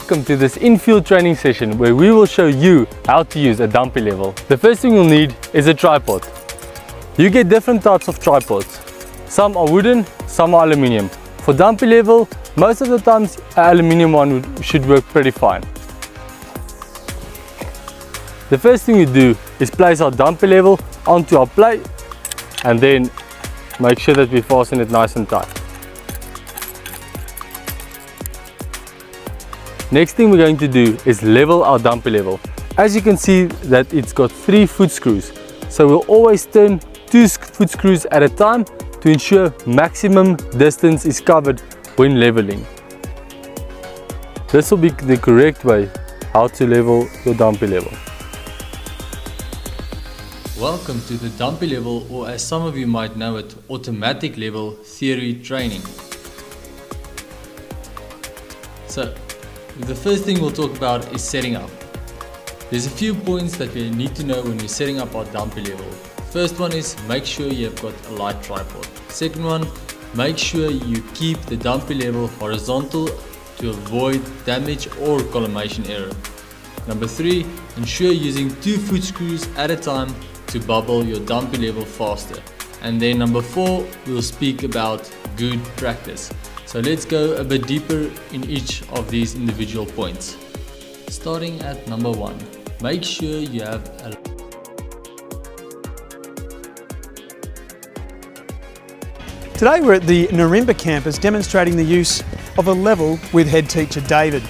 welcome to this in-field training session where we will show you how to use a dumpy level. The first thing you'll need is a tripod. You get different types of tripods. Some are wooden, some are aluminium. For dumpy level, most of the times an aluminium one should work pretty fine. The first thing you do is place our dumpy level onto our plate and then make sure that we fasten it nice and tight. Next thing we're going to do is level our dumpy level. As you can see that it's got 3 foot screws. So we'll always turn 2 foot screws at a time to ensure maximum distance is covered when leveling. This will be the correct way how to level your dumpy level. Welcome to the dumpy level, or as some of you might know it, automatic level theory training. So, the first thing we'll talk about is setting up. There's a few points that we need to know when we're setting up our dumpy level. First one is make sure you've got a light tripod. Second one, make sure you keep the dumpy level horizontal to avoid damage or collimation error. Number 3, ensure using 2 foot screws at a time to bubble your dumpy level faster. And then number 4, we'll speak about good practice. So let's go a bit deeper in each of these individual points. Starting at number 1, make sure you have a Today we're at the Narimba campus demonstrating the use of a level with head teacher David.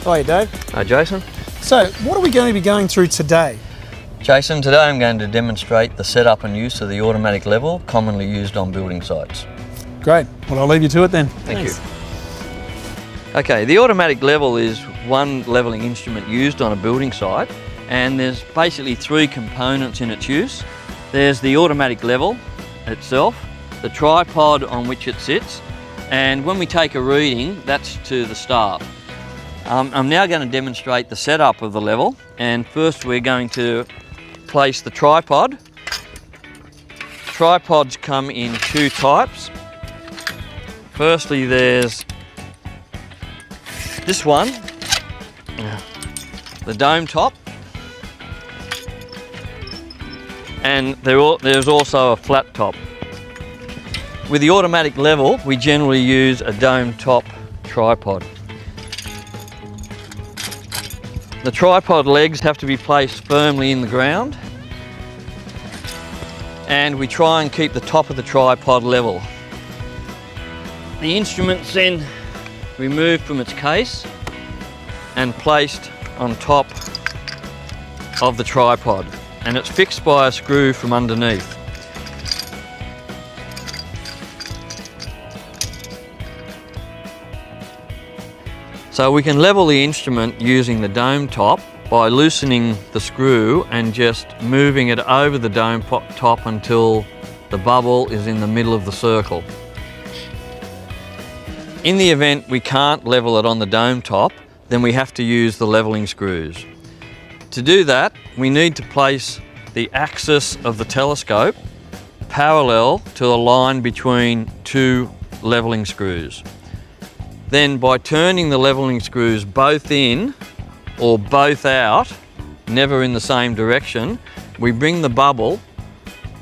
Hi Dave. Hi Jason. So what are we going to be going through today? Jason, today I'm going to demonstrate the setup and use of the automatic level commonly used on building sites. Great, well I'll leave you to it then. Thank you. Okay, the automatic level is one levelling instrument used on a building site, and there's basically 3 components in its use. There's the automatic level itself, the tripod on which it sits, and when we take a reading, that's to the staff. I'm now going to demonstrate the setup of the level, and first we're going to place the tripod. Tripods come in 2 types. Firstly, there's this one, the dome top, and there's also a flat top. With the automatic level, we generally use a dome top tripod. The tripod legs have to be placed firmly in the ground, and we try and keep the top of the tripod level. The instrument's then removed from its case and placed on top of the tripod, and it's fixed by a screw from underneath. So we can level the instrument using the dome top by loosening the screw and just moving it over the dome top until the bubble is in the middle of the circle. In the event we can't level it on the dome top, then we have to use the leveling screws. To do that, we need to place the axis of the telescope parallel to the line between 2 leveling screws. Then by turning the leveling screws both in or both out, never in the same direction, we bring the bubble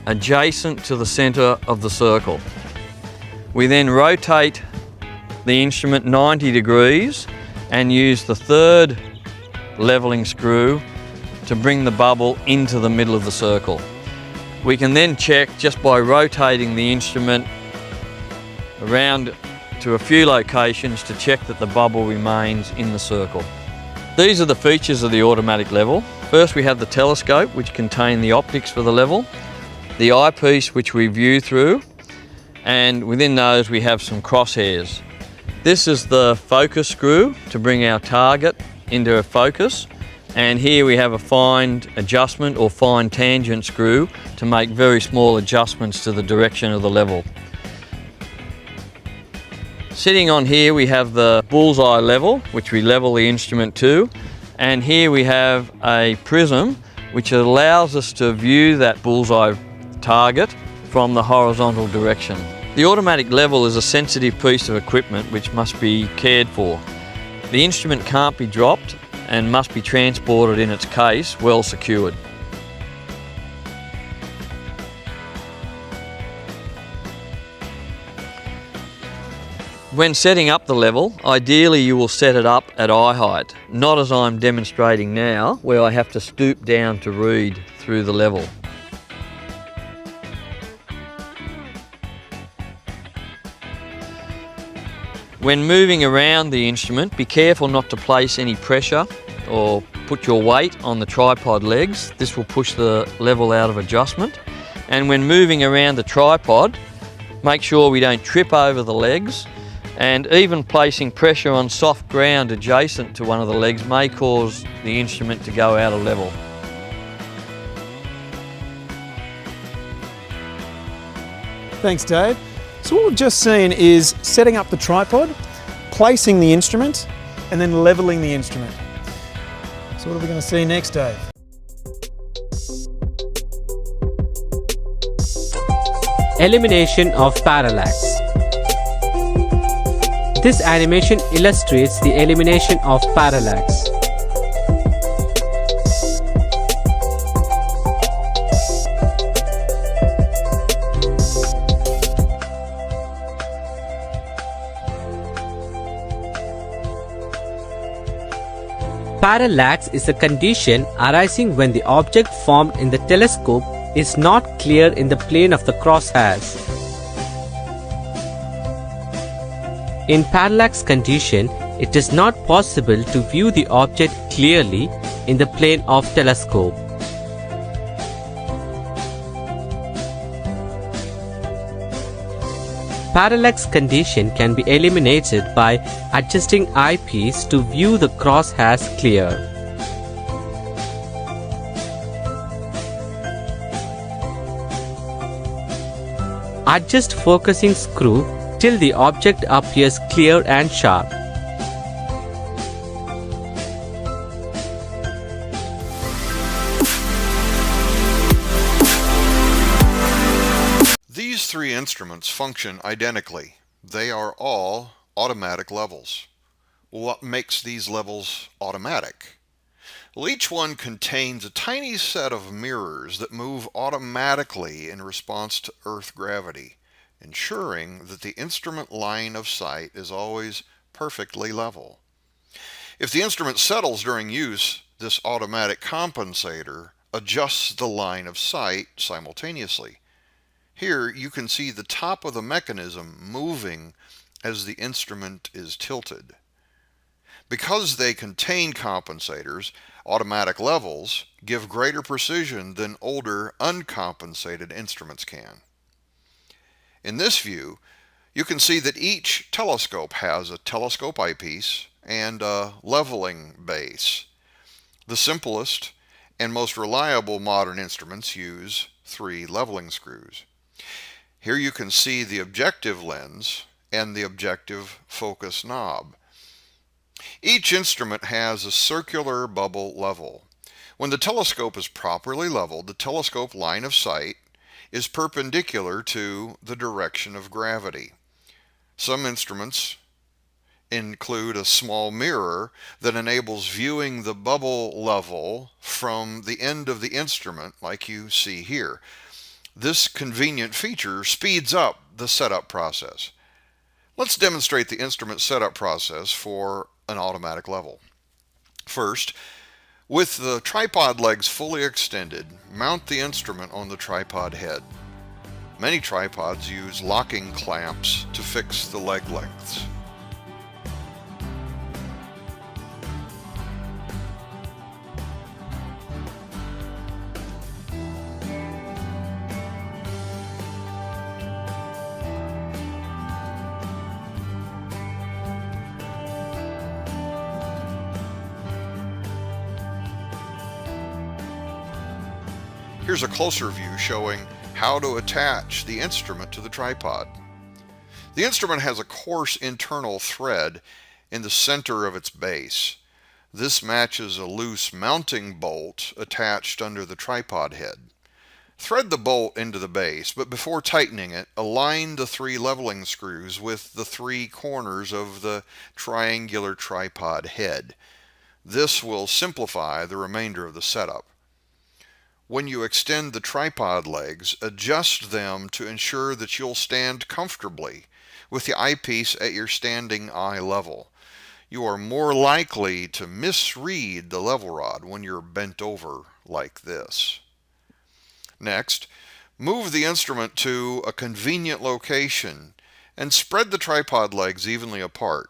adjacent to the centre of the circle. We then rotate the instrument 90 degrees and use the 3rd leveling screw to bring the bubble into the middle of the circle. We can then check just by rotating the instrument around to a few locations to check that the bubble remains in the circle. These are the features of the automatic level. First we have the telescope, which contain the optics for the level, the eyepiece which we view through, and within those we have some crosshairs. This is the focus screw to bring our target into a focus, and here we have a fine adjustment or fine tangent screw to make very small adjustments to the direction of the level. Sitting on here we have the Bullseye Level, which we level the instrument to, and here we have a prism which allows us to view that bullseye target from the horizontal direction. The automatic level is a sensitive piece of equipment which must be cared for. The instrument can't be dropped and must be transported in its case well secured. When setting up the level, ideally you will set it up at eye height, not as I'm demonstrating now, where I have to stoop down to read through the level. When moving around the instrument, be careful not to place any pressure or put your weight on the tripod legs. This will push the level out of adjustment. And when moving around the tripod, make sure we don't trip over the legs, and even placing pressure on soft ground adjacent to one of the legs may cause the instrument to go out of level. Thanks, Dave. So what we've just seen is setting up the tripod, placing the instrument, and then leveling the instrument. So what are we going to see next, Dave? Elimination of parallax. This animation illustrates the elimination of parallax. Parallax is a condition arising when the object formed in the telescope is not clear in the plane of the crosshairs. In parallax condition, it is not possible to view the object clearly in the plane of telescope. Parallax condition can be eliminated by adjusting eyepiece to view the crosshairs clear. Adjust focusing screw till the object appears clear and sharp. These three instruments function identically. They are all automatic levels. What makes these levels automatic? Well, each one contains a tiny set of mirrors that move automatically in response to Earth gravity, ensuring that the instrument line of sight is always perfectly level. If the instrument settles during use, this automatic compensator adjusts the line of sight simultaneously. Here you can see the top of the mechanism moving as the instrument is tilted. Because they contain compensators, automatic levels give greater precision than older uncompensated instruments can. In this view, you can see that each telescope has a telescope eyepiece and a leveling base. The simplest and most reliable modern instruments use 3 leveling screws. Here you can see the objective lens and the objective focus knob. Each instrument has a circular bubble level. When the telescope is properly leveled, the telescope line of sight is perpendicular to the direction of gravity. Some instruments include a small mirror that enables viewing the bubble level from the end of the instrument, like you see here. This convenient feature speeds up the setup process. Let's demonstrate the instrument setup process for an automatic level. First, with the tripod legs fully extended, mount the instrument on the tripod head. Many tripods use locking clamps to fix the leg lengths. Here's a closer view showing how to attach the instrument to the tripod. The instrument has a coarse internal thread in the center of its base. This matches a loose mounting bolt attached under the tripod head. Thread the bolt into the base, but before tightening it, align the 3 leveling screws with the 3 corners of the triangular tripod head. This will simplify the remainder of the setup. When you extend the tripod legs, adjust them to ensure that you'll stand comfortably with the eyepiece at your standing eye level. You are more likely to misread the level rod when you're bent over like this. Next, move the instrument to a convenient location and spread the tripod legs evenly apart,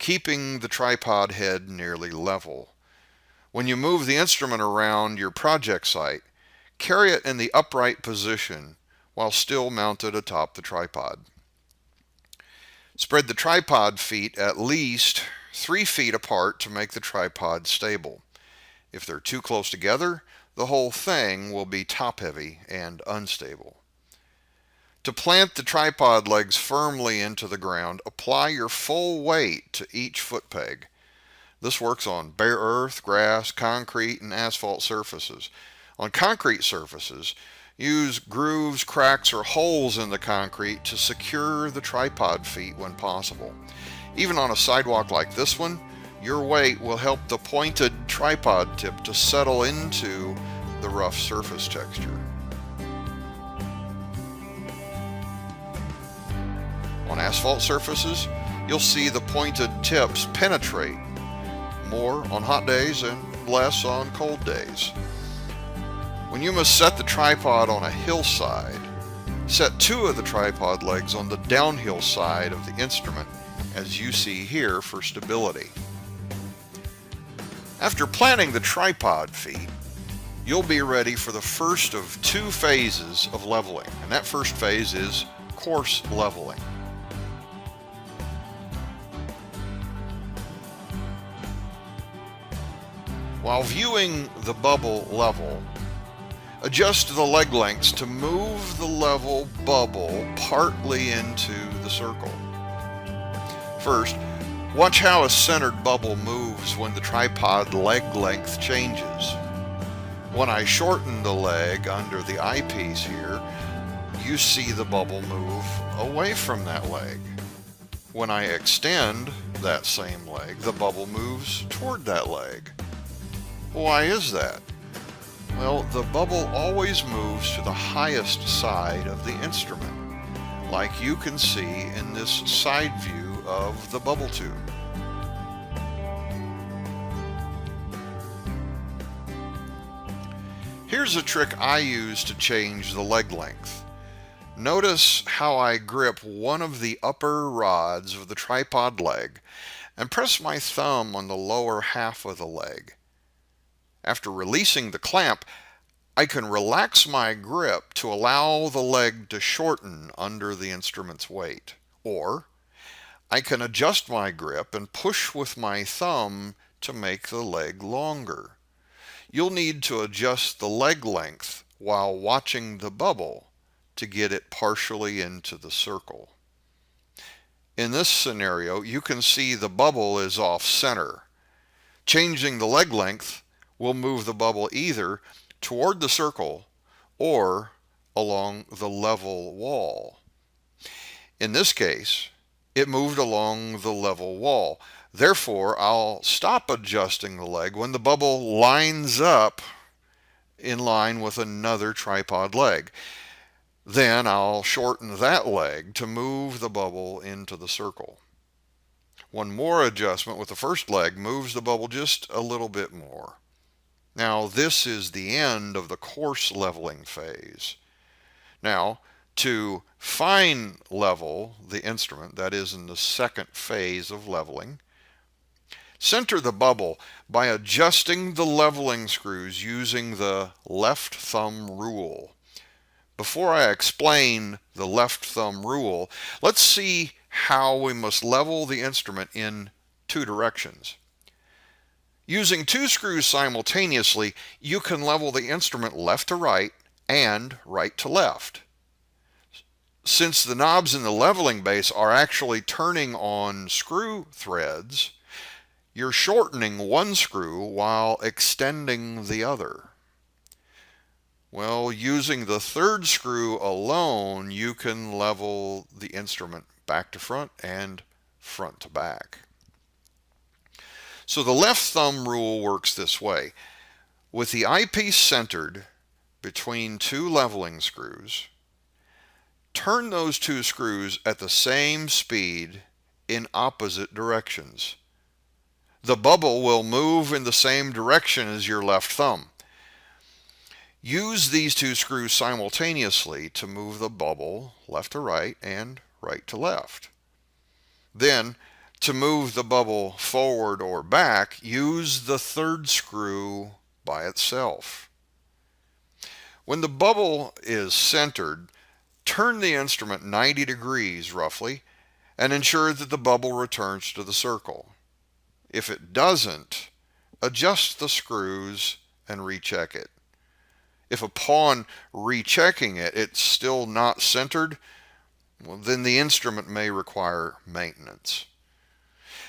keeping the tripod head nearly level. When you move the instrument around your project site, carry it in the upright position while still mounted atop the tripod. Spread the tripod feet at least 3 feet apart to make the tripod stable. If they're too close together, the whole thing will be top-heavy and unstable. To plant the tripod legs firmly into the ground, apply your full weight to each foot peg. This works on bare earth, grass, concrete, and asphalt surfaces. On concrete surfaces, use grooves, cracks, or holes in the concrete to secure the tripod feet when possible. Even on a sidewalk like this one, your weight will help the pointed tripod tip to settle into the rough surface texture. On asphalt surfaces, you'll see the pointed tips penetrate more on hot days and less on cold days. When you must set the tripod on a hillside, set 2 of the tripod legs on the downhill side of the instrument, as you see here, for stability. After planting the tripod feet, you'll be ready for the first of 2 phases of leveling, and that first phase is coarse leveling. While viewing the bubble level, adjust the leg lengths to move the level bubble partly into the circle. First, watch how a centered bubble moves when the tripod leg length changes. When I shorten the leg under the eyepiece here, you see the bubble move away from that leg. When I extend that same leg, the bubble moves toward that leg. Why is that? Well, the bubble always moves to the highest side of the instrument, like you can see in this side view of the bubble tube. Here's a trick I use to change the leg length. Notice how I grip one of the upper rods of the tripod leg and press my thumb on the lower half of the leg. After releasing the clamp, I can relax my grip to allow the leg to shorten under the instrument's weight. Or I can adjust my grip and push with my thumb to make the leg longer. You'll need to adjust the leg length while watching the bubble to get it partially into the circle. In this scenario, you can see the bubble is off center. Changing the leg length will move the bubble either toward the circle or along the level wall. In this case, it moved along the level wall. Therefore, I'll stop adjusting the leg when the bubble lines up in line with another tripod leg. Then I'll shorten that leg to move the bubble into the circle. One more adjustment with the first leg moves the bubble just a little bit more. Now, this is the end of the coarse leveling phase. Now, to fine level the instrument, that is in the second phase of leveling, center the bubble by adjusting the leveling screws using the left thumb rule. Before I explain the left thumb rule, let's see how we must level the instrument in 2 directions. Using 2 screws simultaneously, you can level the instrument left to right and right to left. Since the knobs in the leveling base are actually turning on screw threads, you're shortening 1 screw while extending the other. Well, using the third screw alone, you can level the instrument back to front and front to back. So the left thumb rule works this way. With the eyepiece centered between two leveling screws, turn those two screws at the same speed in opposite directions. The bubble will move in the same direction as your left thumb. Use these two screws simultaneously to move the bubble left to right and right to left. Then, to move the bubble forward or back, use the third screw by itself. When the bubble is centered, turn the instrument 90 degrees roughly and ensure that the bubble returns to the circle. If it doesn't, adjust the screws and recheck it. If upon rechecking it, it's still not centered, well, then the instrument may require maintenance.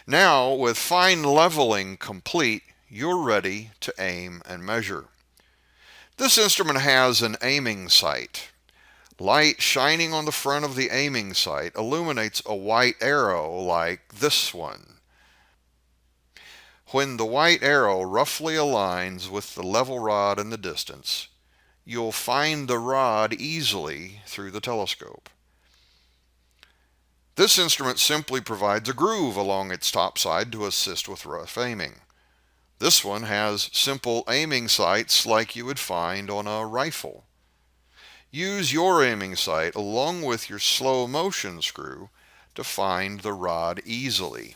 Now, with fine leveling complete, you're ready to aim and measure. This instrument has an aiming sight. Light shining on the front of the aiming sight illuminates a white arrow like this one. When the white arrow roughly aligns with the level rod in the distance, you'll find the rod easily through the telescope. This instrument simply provides a groove along its top side to assist with rough aiming. This one has simple aiming sights like you would find on a rifle. Use your aiming sight along with your slow motion screw to find the rod easily.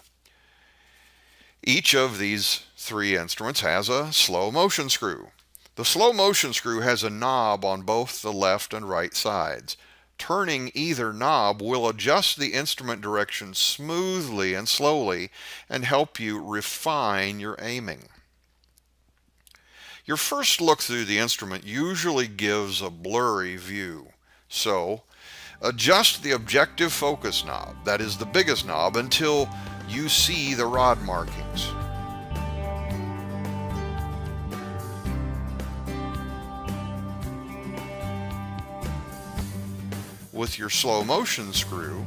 Each of these three instruments has a slow motion screw. The slow motion screw has a knob on both the left and right sides. Turning either knob will adjust the instrument direction smoothly and slowly and help you refine your aiming. Your first look through the instrument usually gives a blurry view, so adjust the objective focus knob, that is the biggest knob, until you see the rod markings. With your slow motion screw,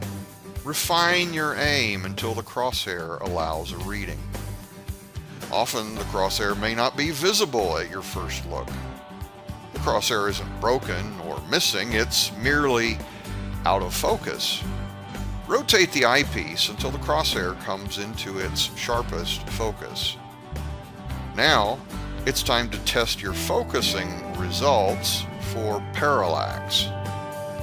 refine your aim until the crosshair allows a reading. Often the crosshair may not be visible at your first look. The crosshair isn't broken or missing, it's merely out of focus. Rotate the eyepiece until the crosshair comes into its sharpest focus. Now, it's time to test your focusing results for parallax.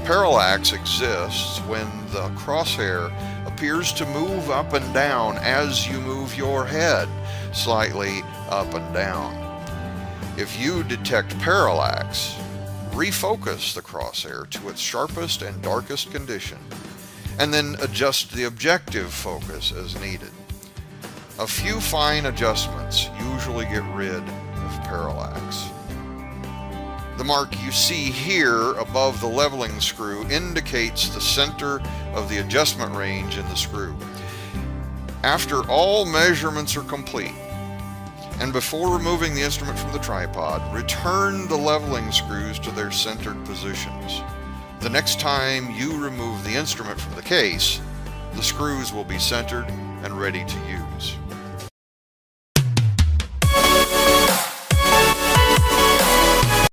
Parallax exists when the crosshair appears to move up and down as you move your head slightly up and down. If you detect parallax, refocus the crosshair to its sharpest and darkest condition, and then adjust the objective focus as needed. A few fine adjustments usually get rid of parallax. The mark you see here above the leveling screw indicates the center of the adjustment range in the screw. After all measurements are complete, and before removing the instrument from the tripod, return the leveling screws to their centered positions. The next time you remove the instrument from the case, the screws will be centered and ready to use.